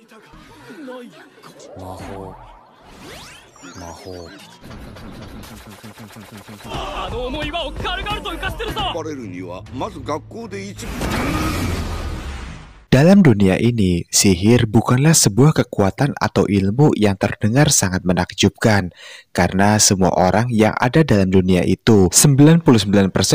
Maho. Maho. あの重い輪を軽々と浮かしてるぞ。バレるにはまず学校で一部 Dalam dunia ini, sihir bukanlah sebuah kekuatan atau ilmu yang terdengar sangat menakjubkan. Karena semua orang yang ada dalam dunia itu, 99%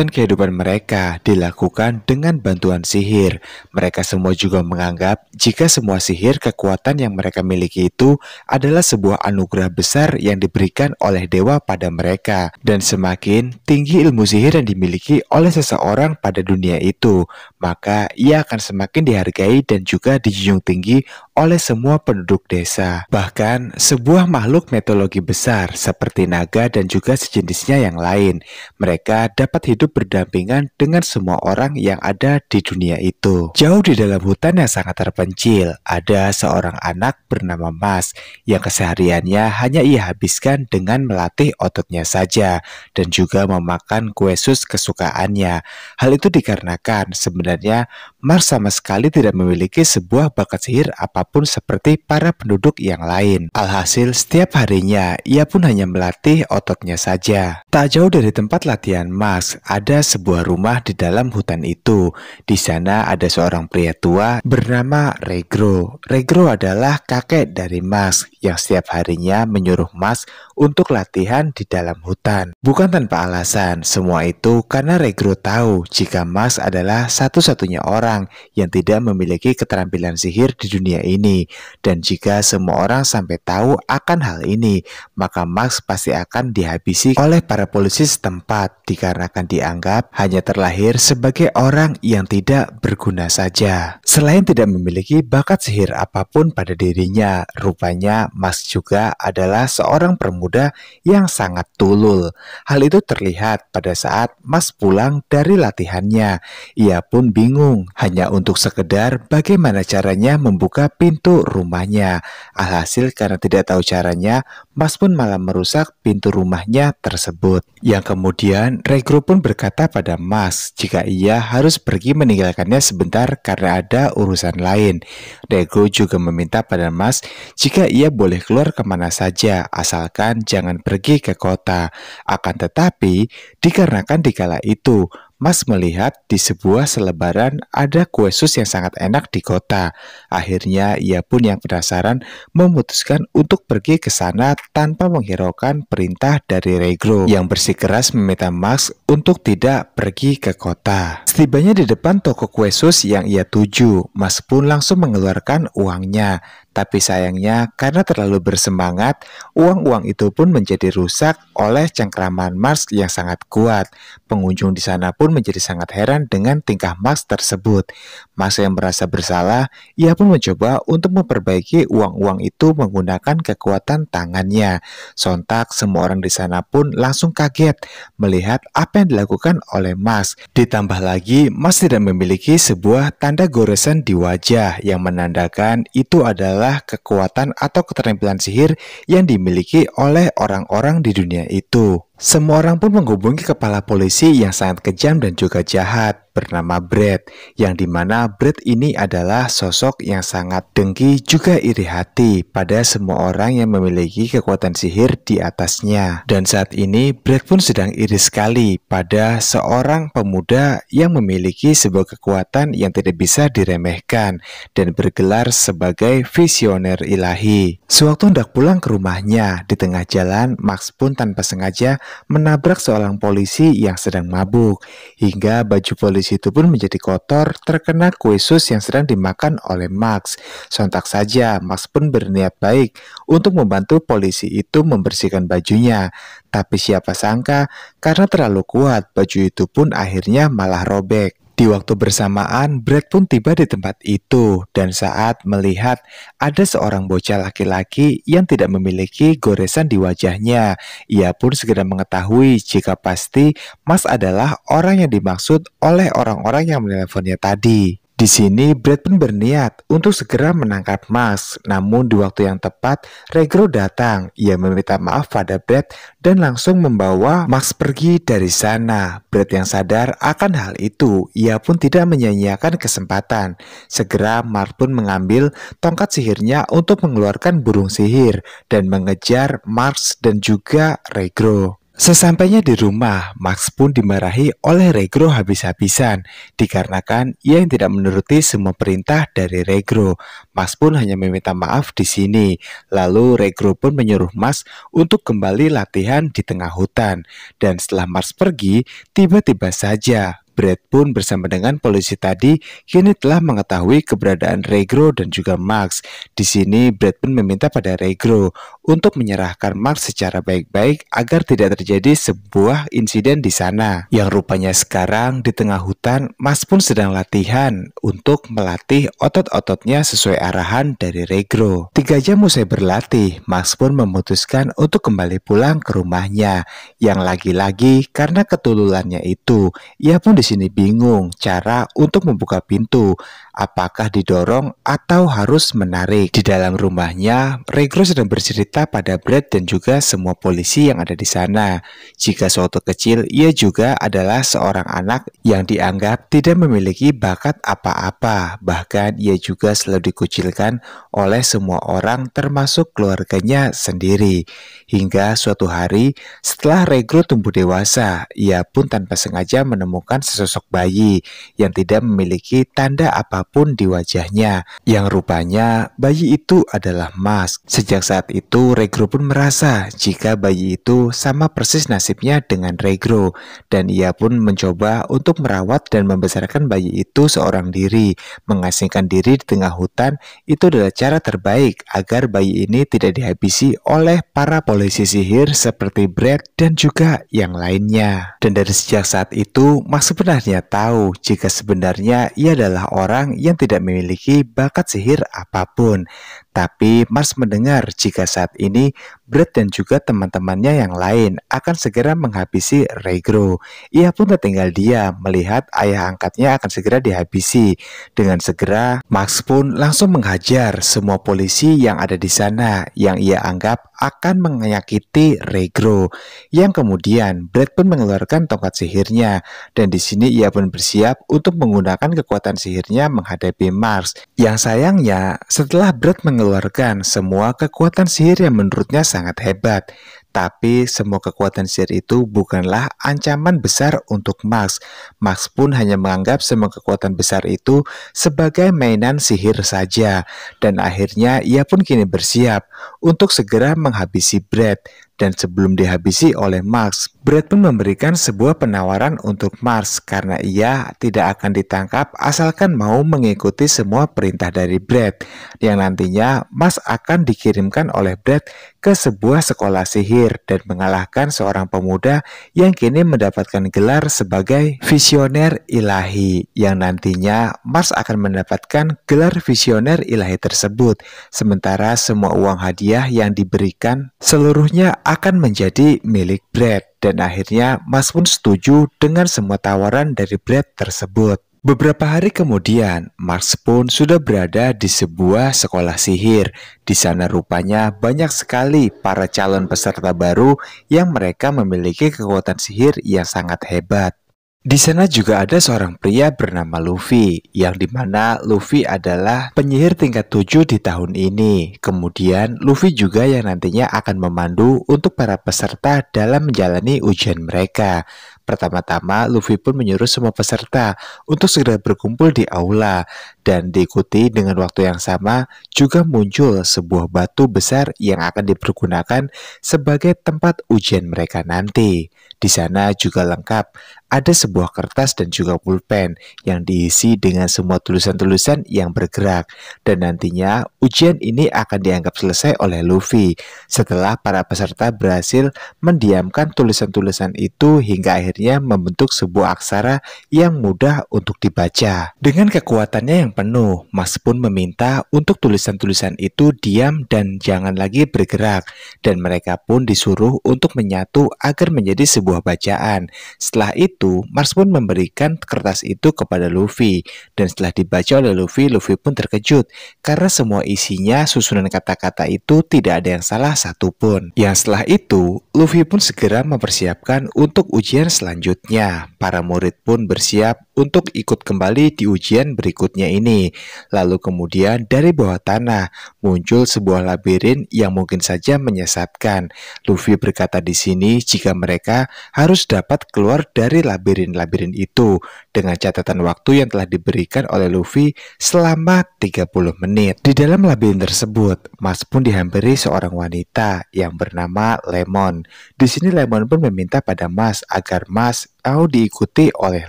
kehidupan mereka dilakukan dengan bantuan sihir. Mereka semua juga menganggap jika semua sihir kekuatan yang mereka miliki itu adalah sebuah anugerah besar yang diberikan oleh dewa pada mereka. Dan semakin tinggi ilmu sihir yang dimiliki oleh seseorang pada dunia itu, maka ia akan semakin dihargai dan juga dijunjung tinggi oleh semua penduduk desa. Bahkan sebuah makhluk mitologi besar seperti naga dan juga sejenisnya yang lain, mereka dapat hidup berdampingan dengan semua orang yang ada di dunia itu. Jauh di dalam hutan yang sangat terpencil, ada seorang anak bernama Mas yang kesehariannya hanya ia habiskan dengan melatih ototnya saja dan juga memakan kue sus kesukaannya. Hal itu dikarenakan sebenarnya Mas sama sekali tidak memiliki sebuah bakat sihir apapun seperti para penduduk yang lain. Alhasil setiap harinya ia pun hanya melatih ototnya saja. Tak jauh dari tempat latihan Mas ada sebuah rumah di dalam hutan itu. Di sana ada seorang pria tua bernama Regro. Regro adalah kakek dari Mas yang setiap harinya menyuruh Mas untuk latihan di dalam hutan. Bukan tanpa alasan, semua itu karena Regro tahu jika Mas adalah satu-satunya orang yang tidak memiliki keterampilan sihir di dunia ini. Dan jika semua orang sampai tahu akan hal ini, maka Max pasti akan dihabisi oleh para polisi setempat dikarenakan dianggap hanya terlahir sebagai orang yang tidak berguna saja. Selain tidak memiliki bakat sihir apapun pada dirinya, rupanya Max juga adalah seorang pemuda yang sangat tulul. Hal itu terlihat pada saat Max pulang dari latihannya. Ia pun bingung hanya untuk sekedar bagaimana caranya membuka pintu rumahnya. Alhasil karena tidak tahu caranya, Mas pun malah merusak pintu rumahnya tersebut. Yang kemudian Regro pun berkata pada Mas jika ia harus pergi meninggalkannya sebentar karena ada urusan lain. Regro juga meminta pada Mas jika ia boleh keluar kemana saja asalkan jangan pergi ke kota. Akan tetapi dikarenakan dikala itu Mas melihat di sebuah selebaran ada kue sus yang sangat enak di kota. Akhirnya ia pun yang penasaran memutuskan untuk pergi ke sana tanpa menghiraukan perintah dari Regro yang bersikeras meminta Mas untuk tidak pergi ke kota. Setibanya di depan toko kue sus yang ia tuju, Mas pun langsung mengeluarkan uangnya. Tapi sayangnya karena terlalu bersemangat, uang-uang itu pun menjadi rusak oleh cengkraman Mas yang sangat kuat. Pengunjung di sana pun menjadi sangat heran dengan tingkah Mas tersebut. Mas yang merasa bersalah, ia pun mencoba untuk memperbaiki uang-uang itu menggunakan kekuatan tangannya. Sontak semua orang di sana pun langsung kaget melihat apa yang dilakukan oleh Mas. Ditambah lagi, Mas tidak memiliki sebuah tanda goresan di wajah yang menandakan itu adalah kekuatan atau keterampilan sihir yang dimiliki oleh orang-orang di dunia itu. Semua orang pun menghubungi kepala polisi yang sangat kejam dan juga jahat bernama Brad, yang dimana Brad ini adalah sosok yang sangat dengki juga iri hati pada semua orang yang memiliki kekuatan sihir di atasnya. Dan saat ini Brad pun sedang iri sekali pada seorang pemuda yang memiliki sebuah kekuatan yang tidak bisa diremehkan dan bergelar sebagai visioner ilahi. Sewaktu hendak pulang ke rumahnya, di tengah jalan Max pun tanpa sengaja menabrak seorang polisi yang sedang mabuk, hingga baju polisi itu pun menjadi kotor terkena kue sus yang sedang dimakan oleh Max. Sontak saja Max pun berniat baik untuk membantu polisi itu membersihkan bajunya. Tapi siapa sangka karena terlalu kuat, baju itu pun akhirnya malah robek. Di waktu bersamaan, Brad pun tiba di tempat itu dan saat melihat ada seorang bocah laki-laki yang tidak memiliki goresan di wajahnya, ia pun segera mengetahui jika pasti Mas adalah orang yang dimaksud oleh orang-orang yang meneleponnya tadi. Di sini Brad pun berniat untuk segera menangkap Max, namun di waktu yang tepat Regro datang. Ia meminta maaf pada Brad dan langsung membawa Max pergi dari sana. Brad yang sadar akan hal itu, ia pun tidak menyia-nyiakan kesempatan. Segera Mark pun mengambil tongkat sihirnya untuk mengeluarkan burung sihir dan mengejar Max dan juga Regro. Sesampainya di rumah, Max pun dimarahi oleh Regro habis-habisan dikarenakan ia yang tidak menuruti semua perintah dari Regro. Max pun hanya meminta maaf di sini. Lalu Regro pun menyuruh Max untuk kembali latihan di tengah hutan. Dan setelah Max pergi, tiba-tiba saja Brad pun bersama dengan polisi tadi kini telah mengetahui keberadaan Regro dan juga Max. Di sini Brad pun meminta pada Regro untuk menyerahkan Max secara baik-baik agar tidak terjadi sebuah insiden di sana. Yang rupanya sekarang di tengah hutan, Max pun sedang latihan untuk melatih otot-ototnya sesuai arahan dari Regro. 3 jam usai berlatih, Max pun memutuskan untuk kembali pulang ke rumahnya. Yang lagi-lagi karena ketululannya itu, ia pun di sini bingung cara untuk membuka pintu. Apakah didorong atau harus menarik? Di dalam rumahnya, Regro sedang bercerita pada Brad dan juga semua polisi yang ada di sana. Jika suatu kecil, ia juga adalah seorang anak yang dianggap tidak memiliki bakat apa-apa. Bahkan ia juga selalu dikucilkan oleh semua orang termasuk keluarganya sendiri. Hingga suatu hari, setelah Regro tumbuh dewasa, ia pun tanpa sengaja menemukan sesosok bayi yang tidak memiliki tanda apapun di wajahnya, yang rupanya bayi itu adalah Max. Sejak saat itu Regro pun merasa jika bayi itu sama persis nasibnya dengan Regro, dan ia pun mencoba untuk merawat dan membesarkan bayi itu seorang diri. Mengasingkan diri di tengah hutan itu adalah cara terbaik agar bayi ini tidak dihabisi oleh para polisi sihir seperti Brad dan juga yang lainnya. Dan dari sejak saat itu Max sebenarnya tahu jika sebenarnya ia adalah orang yang tidak memiliki bakat sihir apapun. Tapi Max mendengar jika saat ini Brad dan juga teman-temannya yang lain akan segera menghabisi Regro. Ia pun tertinggal diam melihat ayah angkatnya akan segera dihabisi. Dengan segera Max pun langsung menghajar semua polisi yang ada di sana yang ia anggap akan menyakiti Regro. Yang kemudian Brad pun mengeluarkan tongkat sihirnya dan di sini ia pun bersiap untuk menggunakan kekuatan sihirnya menghadapi Max. Yang sayangnya setelah Brad mengeluarkan semua kekuatan sihir yang menurutnya sangat hebat, tapi semua kekuatan sihir itu bukanlah ancaman besar untuk Max. Max pun hanya menganggap semua kekuatan besar itu sebagai mainan sihir saja. Dan akhirnya ia pun kini bersiap untuk segera menghabisi Brad. Dan sebelum dihabisi oleh Max, Brad pun memberikan sebuah penawaran untuk Max karena ia tidak akan ditangkap asalkan mau mengikuti semua perintah dari Brad. Yang nantinya Max akan dikirimkan oleh Brad ke sebuah sekolah sihir dan mengalahkan seorang pemuda yang kini mendapatkan gelar sebagai visioner ilahi. Yang nantinya Max akan mendapatkan gelar visioner ilahi tersebut. Sementara semua uang hadiah yang diberikan seluruhnya akan menjadi milik Brad. Dan akhirnya Max pun setuju dengan semua tawaran dari Brad tersebut. Beberapa hari kemudian, Max pun sudah berada di sebuah sekolah sihir. Di sana rupanya banyak sekali para calon peserta baru yang mereka memiliki kekuatan sihir yang sangat hebat. Di sana juga ada seorang pria bernama Luffy, yang dimana Luffy adalah penyihir tingkat 7 di tahun ini. Kemudian Luffy juga yang nantinya akan memandu untuk para peserta dalam menjalani ujian mereka. Pertama-tama Luffy pun menyuruh semua peserta untuk segera berkumpul di aula. Dan diikuti dengan waktu yang sama juga muncul sebuah batu besar yang akan dipergunakan sebagai tempat ujian mereka nanti. Di sana juga lengkap ada sebuah kertas dan juga pulpen yang diisi dengan semua tulisan-tulisan yang bergerak. Dan nantinya ujian ini akan dianggap selesai oleh Luffy setelah para peserta berhasil mendiamkan tulisan-tulisan itu hingga akhirnya akhirnya membentuk sebuah aksara yang mudah untuk dibaca. Dengan kekuatannya yang penuh, Mars pun meminta untuk tulisan-tulisan itu diam dan jangan lagi bergerak, dan mereka pun disuruh untuk menyatu agar menjadi sebuah bacaan. Setelah itu, Mars pun memberikan kertas itu kepada Luffy, dan setelah dibaca oleh Luffy, Luffy pun terkejut karena semua isinya susunan kata-kata itu tidak ada yang salah satupun. Yang setelah itu, Luffy pun segera mempersiapkan untuk ujian selanjutnya. Para murid pun bersiap untuk ikut kembali di ujian berikutnya ini. Lalu kemudian dari bawah tanah muncul sebuah labirin yang mungkin saja menyesatkan. Luffy berkata di sini jika mereka harus dapat keluar dari labirin-labirin itu dengan catatan waktu yang telah diberikan oleh Luffy selama 30 menit. Di dalam labirin tersebut, Mars pun dihampiri seorang wanita yang bernama Lemon. Di sini Lemon pun meminta pada Mars agar Mars mau diikuti oleh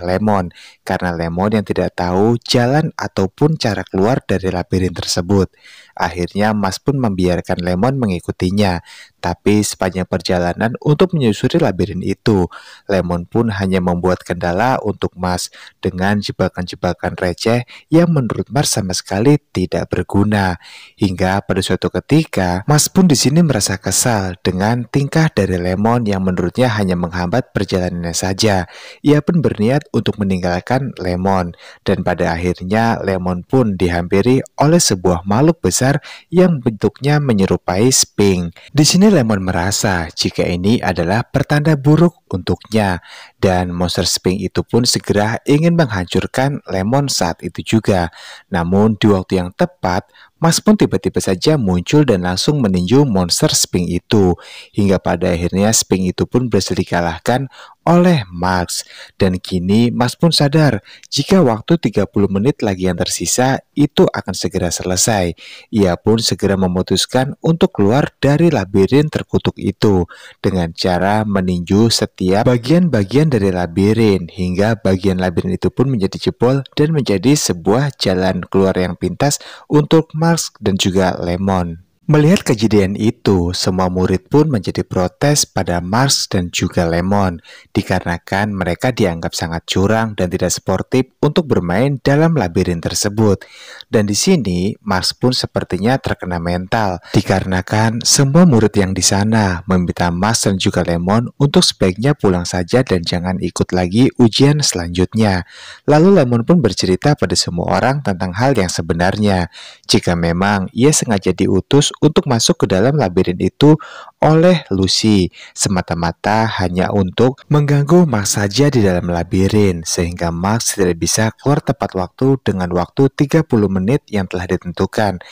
Lemon karena Lemon yang tidak tahu jalan ataupun cara keluar dari labirin tersebut. Akhirnya Mars pun membiarkan Lemon mengikutinya. Tapi sepanjang perjalanan untuk menyusuri labirin itu, Lemon pun hanya membuat kendala untuk Mars dengan jebakan-jebakan receh yang menurut Mars sama sekali tidak berguna. Hingga pada suatu ketika, Mars pun di sini merasa kesal dengan tingkah dari Lemon yang menurutnya hanya menghambat perjalanannya saja. Ia pun berniat untuk meninggalkan Lemon, dan pada akhirnya Lemon pun dihampiri oleh sebuah makhluk besar yang bentuknya menyerupai Sphinx. Di sini Lemon merasa jika ini adalah pertanda buruk untuknya, dan monster Sphinx itu pun segera ingin menghancurkan Lemon saat itu juga. Namun di waktu yang tepat, Mars pun tiba-tiba saja muncul dan langsung meninju monster Sphinx itu. Hingga pada akhirnya Sphinx itu pun berhasil dikalahkan oleh Mars. Dan kini Mars pun sadar jika waktu 30 menit lagi yang tersisa itu akan segera selesai. Ia pun segera memutuskan untuk keluar dari labirin terkutuk itu dengan cara meninju setiap bagian-bagian dari labirin hingga bagian labirin itu pun menjadi jebol dan menjadi sebuah jalan keluar yang pintas untuk Mars dan juga Lemon. Melihat kejadian itu, semua murid pun menjadi protes pada Mars dan juga Lemon, dikarenakan mereka dianggap sangat curang dan tidak sportif untuk bermain dalam labirin tersebut. Dan di sini, Mars pun sepertinya terkena mental, dikarenakan semua murid yang di sana meminta Mars dan juga Lemon untuk sebaiknya pulang saja dan jangan ikut lagi ujian selanjutnya. Lalu Lemon pun bercerita pada semua orang tentang hal yang sebenarnya, jika memang ia sengaja diutus untuk masuk ke dalam labirin itu oleh Lucy, semata-mata hanya untuk mengganggu Max saja di dalam labirin, sehingga Max tidak bisa keluar tepat waktu dengan waktu 30 menit yang telah ditentukan.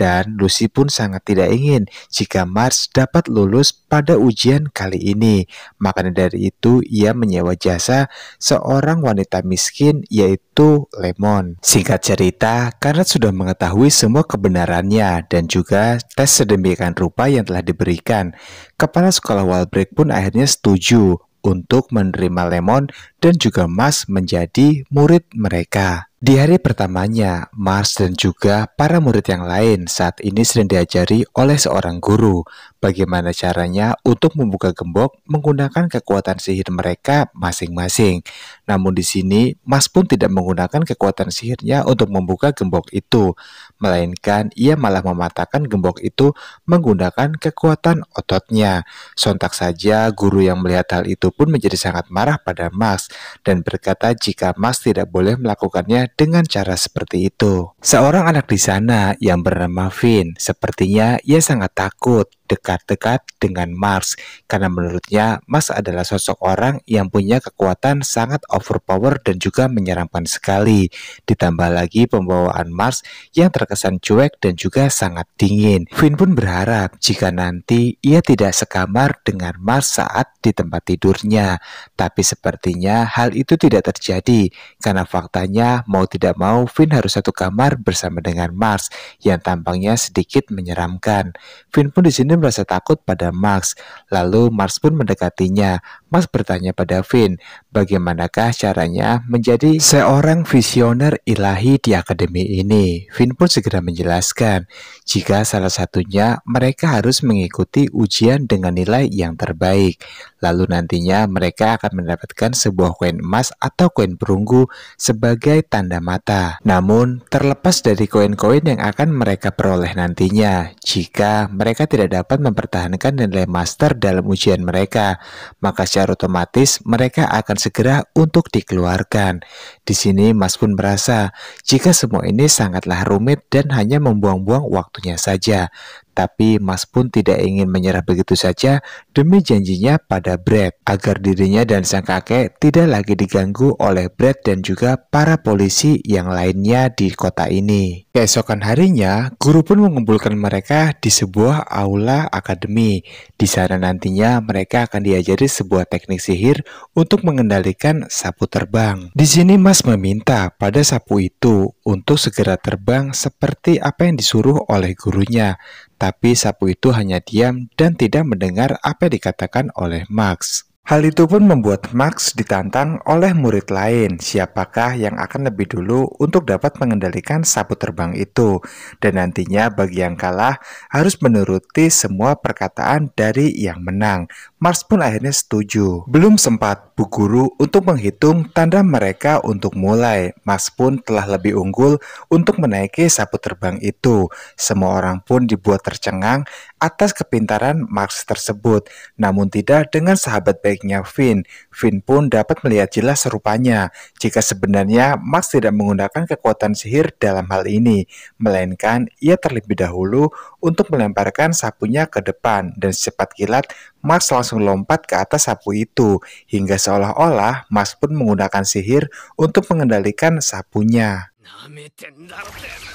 Dan Lucy pun sangat tidak ingin jika Mars dapat lulus pada ujian kali ini. Makanya dari itu ia menyewa jasa seorang wanita miskin yaitu Lemon. Singkat cerita, karena sudah mengetahui semua kebenarannya dan juga tes sedemikian rupa yang telah diberikan, kepala sekolah Walbreak pun akhirnya setuju untuk menerima Lemon dan juga Mars menjadi murid mereka. Di hari pertamanya, Mars dan juga para murid yang lain saat ini sedang diajari oleh seorang guru bagaimana caranya untuk membuka gembok menggunakan kekuatan sihir mereka masing-masing. Namun di sini, Mars pun tidak menggunakan kekuatan sihirnya untuk membuka gembok itu, melainkan ia malah mematahkan gembok itu menggunakan kekuatan ototnya. Sontak saja guru yang melihat hal itu pun menjadi sangat marah pada Mars dan berkata jika Mars tidak boleh melakukannya dengan cara seperti itu. Seorang anak di sana yang bernama Finn, sepertinya ia sangat takut dekat-dekat dengan Mars karena menurutnya Mars adalah sosok orang yang punya kekuatan sangat overpower dan juga menyeramkan sekali. Ditambah lagi pembawaan Mars yang terkesan cuek dan juga sangat dingin. Finn pun berharap jika nanti ia tidak sekamar dengan Mars saat di tempat tidurnya. Tapi sepertinya hal itu tidak terjadi karena faktanya mau tidak mau Finn harus satu kamar bersama dengan Mars yang tampangnya sedikit menyeramkan. Finn pun di sini merasa takut pada Mars. Lalu Mars pun mendekatinya. Mars bertanya pada Finn, bagaimanakah caranya menjadi seorang visioner ilahi di akademi ini? Finn pun segera menjelaskan, jika salah satunya mereka harus mengikuti ujian dengan nilai yang terbaik. Lalu nantinya mereka akan mendapatkan sebuah koin emas atau koin perunggu sebagai tanda mata. Namun, terlepas dari koin-koin yang akan mereka peroleh nantinya, jika mereka tidak dapat mempertahankan nilai master dalam ujian mereka, maka secara otomatis mereka akan segera untuk dikeluarkan. Di sini Mas pun merasa jika semua ini sangatlah rumit dan hanya membuang-buang waktunya saja. Tapi Mas pun tidak ingin menyerah begitu saja demi janjinya pada Brad, agar dirinya dan sang kakek tidak lagi diganggu oleh Brad dan juga para polisi yang lainnya di kota ini. Keesokan harinya, guru pun mengumpulkan mereka di sebuah aula akademi. Di sana nantinya mereka akan diajari sebuah teknik sihir untuk mengendalikan sapu terbang. Di sini Mas meminta pada sapu itu untuk segera terbang seperti apa yang disuruh oleh gurunya. Tapi sapu itu hanya diam dan tidak mendengar apa yang dikatakan oleh Max. Hal itu pun membuat Max ditantang oleh murid lain, siapakah yang akan lebih dulu untuk dapat mengendalikan sapu terbang itu. Dan nantinya bagi yang kalah harus menuruti semua perkataan dari yang menang. Max pun akhirnya setuju. Belum sempat Bu Guru untuk menghitung tanda mereka untuk mulai. Max pun telah lebih unggul untuk menaiki sapu terbang itu. Semua orang pun dibuat tercengang atas kepintaran Max tersebut. Namun tidak dengan sahabat baiknya Finn. Finn pun dapat melihat jelas rupanya jika sebenarnya Max tidak menggunakan kekuatan sihir dalam hal ini, melainkan ia terlebih dahulu untuk melemparkan sapunya ke depan dan secepat kilat Max langsung lompat ke atas sapu itu hingga seolah-olah Max pun menggunakan sihir untuk mengendalikan sapunya. なめてんだろて。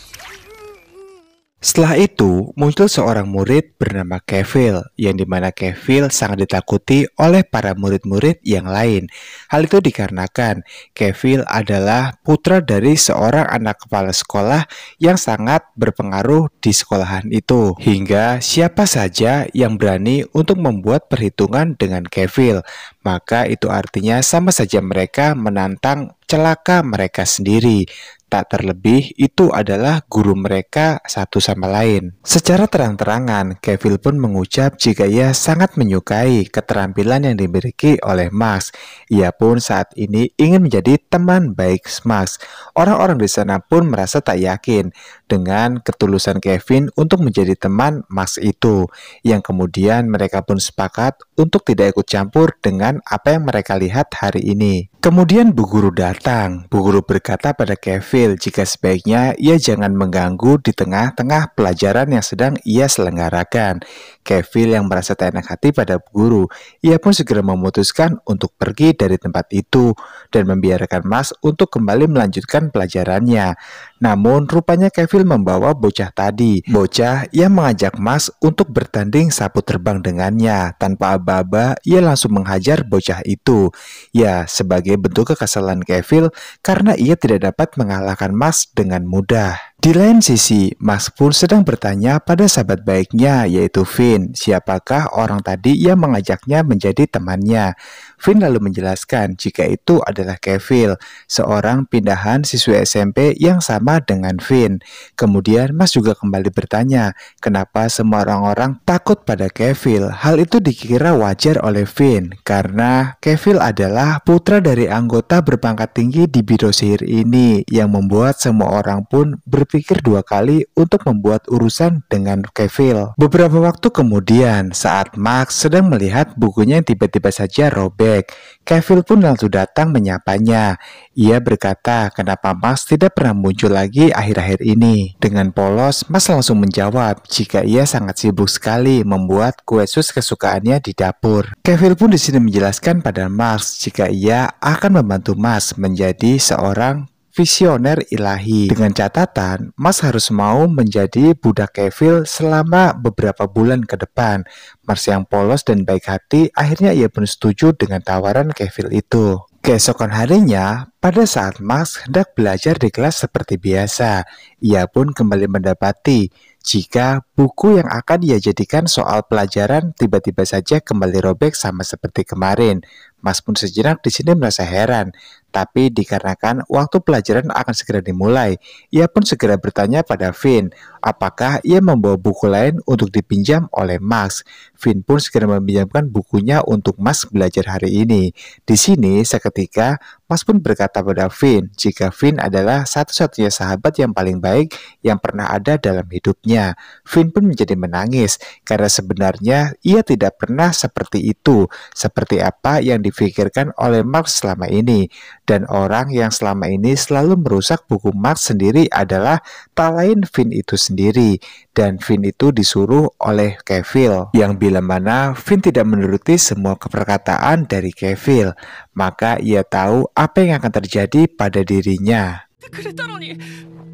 Setelah itu, muncul seorang murid bernama Kevil, yang dimana Kevil sangat ditakuti oleh para murid-murid yang lain. Hal itu dikarenakan Kevil adalah putra dari seorang anak kepala sekolah yang sangat berpengaruh di sekolahan itu. Hingga siapa saja yang berani untuk membuat perhitungan dengan Kevil, maka itu artinya sama saja mereka menantang celaka mereka sendiri. Tak terlebih, itu adalah guru mereka satu sama lain. Secara terang-terangan, Kevil pun mengucap jika ia sangat menyukai keterampilan yang dimiliki oleh Max. Ia pun saat ini ingin menjadi teman baik Max. Orang-orang di sana pun merasa tak yakin dengan ketulusan Kevin untuk menjadi teman Max itu. Yang kemudian mereka pun sepakat untuk tidak ikut campur dengan apa yang mereka lihat hari ini. Kemudian Bu Guru datang. Bu Guru berkata pada Kevil jika sebaiknya ia jangan mengganggu di tengah-tengah pelajaran yang sedang ia selenggarakan. Kevil yang merasa tak enak hati pada Bu Guru, ia pun segera memutuskan untuk pergi dari tempat itu dan membiarkan Max untuk kembali melanjutkan pelajarannya. Namun rupanya Kevil membawa bocah tadi, bocah yang mengajak Max untuk bertanding sapu terbang dengannya. Tanpa aba-aba, ia langsung menghajar bocah itu. Ya, sebagai bentuk kekesalan Kevil karena ia tidak dapat mengalahkan Max dengan mudah. Di lain sisi, Max pun sedang bertanya pada sahabat baiknya yaitu Finn, siapakah orang tadi yang mengajaknya menjadi temannya. Finn lalu menjelaskan jika itu adalah Kevil, seorang pindahan siswa SMP yang sama dengan Finn. Kemudian Max juga kembali bertanya, kenapa semua orang-orang takut pada Kevil? Hal itu dikira wajar oleh Finn, karena Kevil adalah putra dari anggota berpangkat tinggi di biro sihir ini, yang membuat semua orang pun berpikir dua kali untuk membuat urusan dengan Kevil. Beberapa waktu kemudian, saat Max sedang melihat bukunya yang tiba-tiba saja robek, Kevil pun langsung datang menyapanya. Ia berkata kenapa Max tidak pernah muncul lagi akhir-akhir ini. Dengan polos, Max langsung menjawab jika ia sangat sibuk sekali membuat kue sus kesukaannya di dapur. Kevil pun di sini menjelaskan pada Max jika ia akan membantu Max menjadi seorang visioner ilahi. Dengan catatan, Max harus mau menjadi budak Kevil selama beberapa bulan ke depan. Max yang polos dan baik hati, akhirnya ia pun setuju dengan tawaran Kevil itu. Keesokan harinya, pada saat Max hendak belajar di kelas seperti biasa, ia pun kembali mendapati jika buku yang akan ia jadikan soal pelajaran tiba-tiba saja kembali robek sama seperti kemarin. Max pun sejenak di sini merasa heran, tapi dikarenakan waktu pelajaran akan segera dimulai, ia pun segera bertanya pada Finn, apakah ia membawa buku lain untuk dipinjam oleh Max. Finn pun segera meminjamkan bukunya untuk Max belajar hari ini. Di sini seketika Max pun berkata pada Finn jika Finn adalah satu-satunya sahabat yang paling baik yang pernah ada dalam hidupnya. Finn pun menjadi menangis karena sebenarnya ia tidak pernah seperti itu, seperti apa yang difikirkan oleh Max selama ini. Dan orang yang selama ini selalu merusak buku Max sendiri adalah tak lain Finn itu sendiri. Dan Finn itu disuruh oleh Cavill, yang bila mana Finn tidak menuruti semua perkataan dari Cavill, maka ia tahu apa yang akan terjadi pada dirinya. くれたのに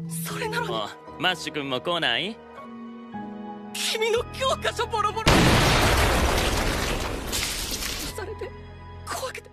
それなのにマッシュ君も来ない？君の教科書ボロボロされて怖くて